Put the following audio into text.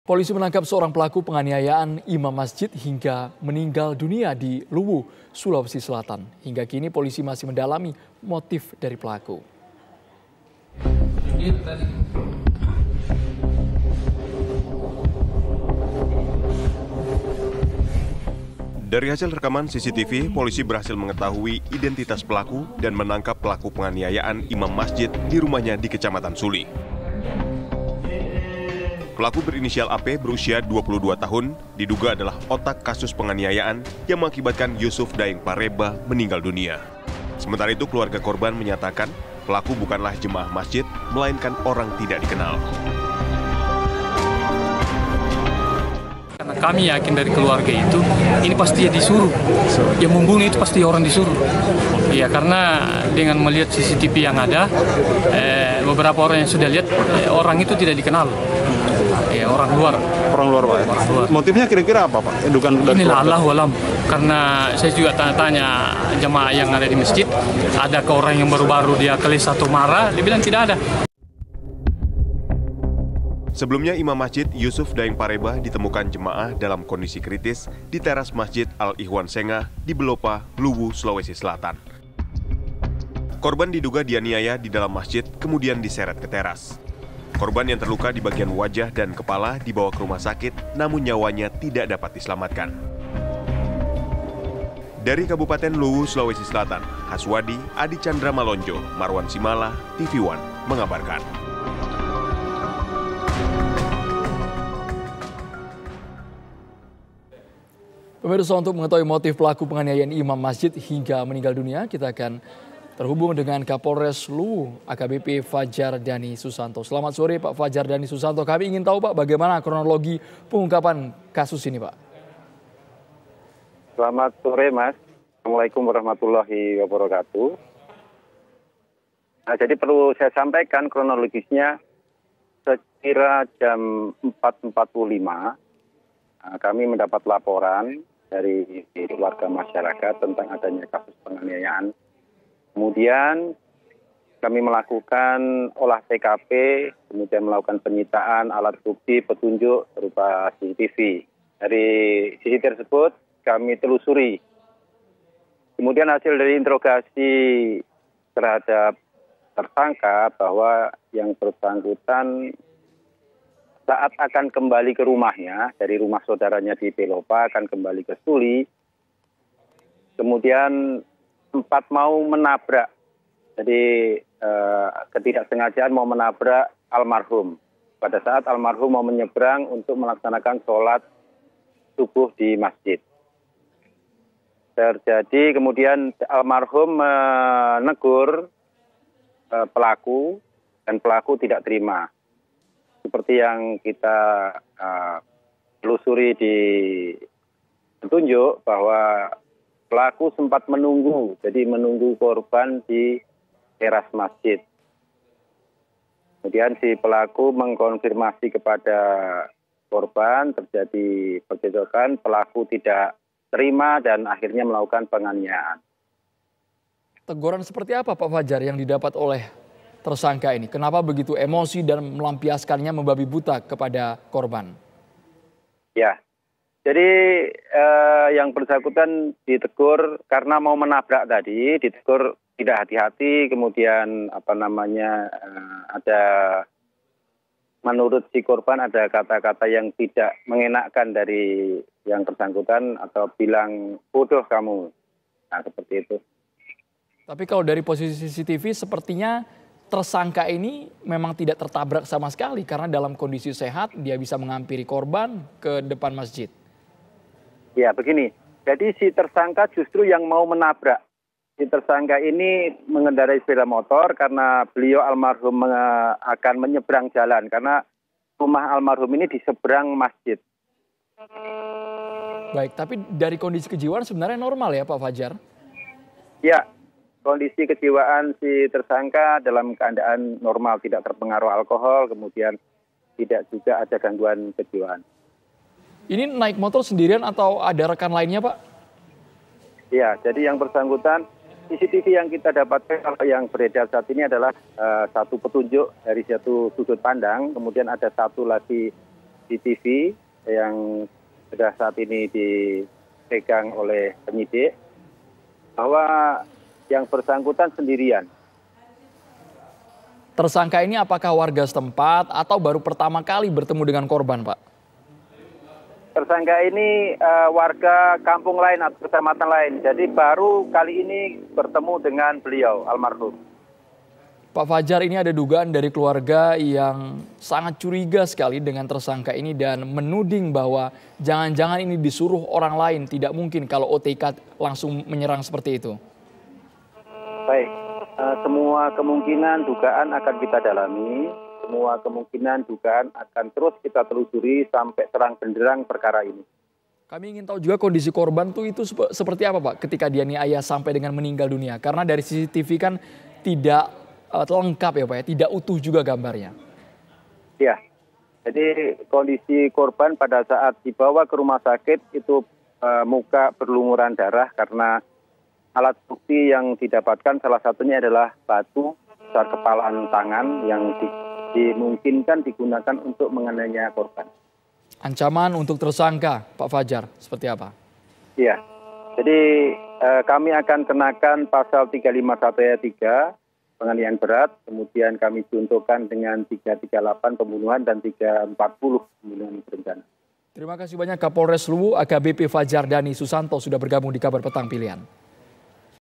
Polisi menangkap seorang pelaku penganiayaan imam masjid hingga meninggal dunia di Luwu, Sulawesi Selatan. Hingga kini polisi masih mendalami motif dari pelaku. Dari hasil rekaman CCTV, polisi berhasil mengetahui identitas pelaku dan menangkap pelaku penganiayaan imam masjid di rumahnya di Kecamatan Suli. Pelaku berinisial AP berusia 22 tahun diduga adalah otak kasus penganiayaan yang mengakibatkan Yusuf Daeng Pareba meninggal dunia. Sementara itu keluarga korban menyatakan pelaku bukanlah jemaah masjid, melainkan orang tidak dikenal. Karena kami yakin dari keluarga itu, ini pasti disuruh. Yang membunuh itu pasti orang disuruh. Ya karena dengan melihat CCTV yang ada, beberapa orang yang sudah lihat, orang itu tidak dikenal. Ya, orang luar. Orang luar, Pak. Orang luar. Motifnya kira-kira apa, Pak? Inilah Allahu alam. Karena saya juga tanya jemaah yang ada di masjid, adakah orang yang baru-baru dia kelis atau marah? Dia bilang tidak ada. Sebelumnya Imam Masjid Yusuf Daeng Pareba ditemukan jemaah dalam kondisi kritis di teras Masjid Al-Ikhwan Sengah di Belopa, Luwu, Sulawesi Selatan. Korban diduga dianiaya di dalam masjid kemudian diseret ke teras. Korban yang terluka di bagian wajah dan kepala dibawa ke rumah sakit, namun nyawanya tidak dapat diselamatkan. Dari Kabupaten Luwu, Sulawesi Selatan, Haswadi, Adi Chandra Malonjo, Marwan Simala, TV One mengabarkan. Pemirsa, untuk mengetahui motif pelaku penganiayaan imam masjid hingga meninggal dunia, kita akan terhubung dengan Kapolres Luwu, AKBP Fajar Dani Susanto. Selamat sore Pak Fajar Dani Susanto. Kami ingin tahu Pak bagaimana kronologi pengungkapan kasus ini Pak. Selamat sore Mas. Assalamualaikum warahmatullahi wabarakatuh. Nah, jadi perlu saya sampaikan kronologisnya sekira jam 4.45 kami mendapat laporan dari warga masyarakat tentang adanya kasus penganiayaan. Kemudian kami melakukan olah TKP, kemudian melakukan penyitaan alat bukti petunjuk berupa CCTV. Dari CCTV tersebut kami telusuri. Kemudian hasil dari interogasi terhadap tersangka bahwa yang bersangkutan saat akan kembali ke rumahnya, dari rumah saudaranya di Belopa akan kembali ke Suli, kemudian sempat mau menabrak, jadi ketidaksengajaan mau menabrak almarhum. Pada saat almarhum mau menyeberang untuk melaksanakan sholat subuh di masjid. Terjadi kemudian almarhum menegur pelaku dan pelaku tidak terima. Seperti yang kita telusuri di petunjuk bahwa pelaku sempat menunggu, jadi menunggu korban di teras masjid. Kemudian si pelaku mengkonfirmasi kepada korban, terjadi percekcokan, pelaku tidak terima dan akhirnya melakukan penganiayaan. Teguran seperti apa Pak Fajar yang didapat oleh tersangka ini? Kenapa begitu emosi dan melampiaskannya membabi buta kepada korban? Ya. Jadi yang bersangkutan ditegur karena mau menabrak tadi, ditegur tidak hati-hati, kemudian ada menurut si korban ada kata-kata yang tidak mengenakkan dari yang bersangkutan atau bilang bodoh kamu, nah seperti itu. Tapi kalau dari posisi CCTV sepertinya tersangka ini memang tidak tertabrak sama sekali karena dalam kondisi sehat dia bisa menghampiri korban ke depan masjid. Ya begini, jadi si tersangka justru yang mau menabrak. Si tersangka ini mengendarai sepeda motor karena beliau almarhum akan menyeberang jalan. Karena rumah almarhum ini di seberang masjid. Baik, tapi dari kondisi kejiwaan sebenarnya normal ya Pak Fajar? Ya, kondisi kejiwaan si tersangka dalam keadaan normal, tidak terpengaruh alkohol, kemudian tidak juga ada gangguan kejiwaan. Ini naik motor sendirian atau ada rekan lainnya Pak? Ya, jadi yang bersangkutan CCTV yang kita dapatkan yang beredar saat ini adalah satu petunjuk dari satu sudut pandang, kemudian ada satu lagi CCTV yang sudah saat ini dipegang oleh penyidik bahwa yang bersangkutan sendirian. Tersangka ini apakah warga setempat atau baru pertama kali bertemu dengan korban, Pak? Tersangka ini warga kampung lain atau kecamatan lain. Jadi baru kali ini bertemu dengan beliau, almarhum. Pak Fajar, ini ada dugaan dari keluarga yang sangat curiga sekali dengan tersangka ini dan menuding bahwa jangan-jangan ini disuruh orang lain. Tidak mungkin kalau OTK langsung menyerang seperti itu. Baik, semua kemungkinan dugaan akan kita dalami. Semua kemungkinan dugaan akan terus kita telusuri sampai terang benderang perkara ini. Kami ingin tahu juga kondisi korban itu seperti apa, Pak, ketika dianiaya sampai dengan meninggal dunia. Karena dari CCTV kan tidak lengkap ya, Pak, ya, tidak utuh juga gambarnya. Ya, jadi kondisi korban pada saat dibawa ke rumah sakit itu muka berlumuran darah karena alat bukti yang didapatkan salah satunya adalah batu besar kepalan tangan yang dimungkinkan digunakan untuk mengenainya korban. Ancaman untuk tersangka, Pak Fajar, seperti apa? Iya, jadi kami akan kenakan pasal 351 ayat 3, penganiayaan berat, kemudian kami contohkan dengan 338 pembunuhan dan 340 pembunuhan berencana. Terima kasih banyak Kapolres Luwu AKBP Fajar Dani Susanto sudah bergabung di Kabar Petang Pilihan.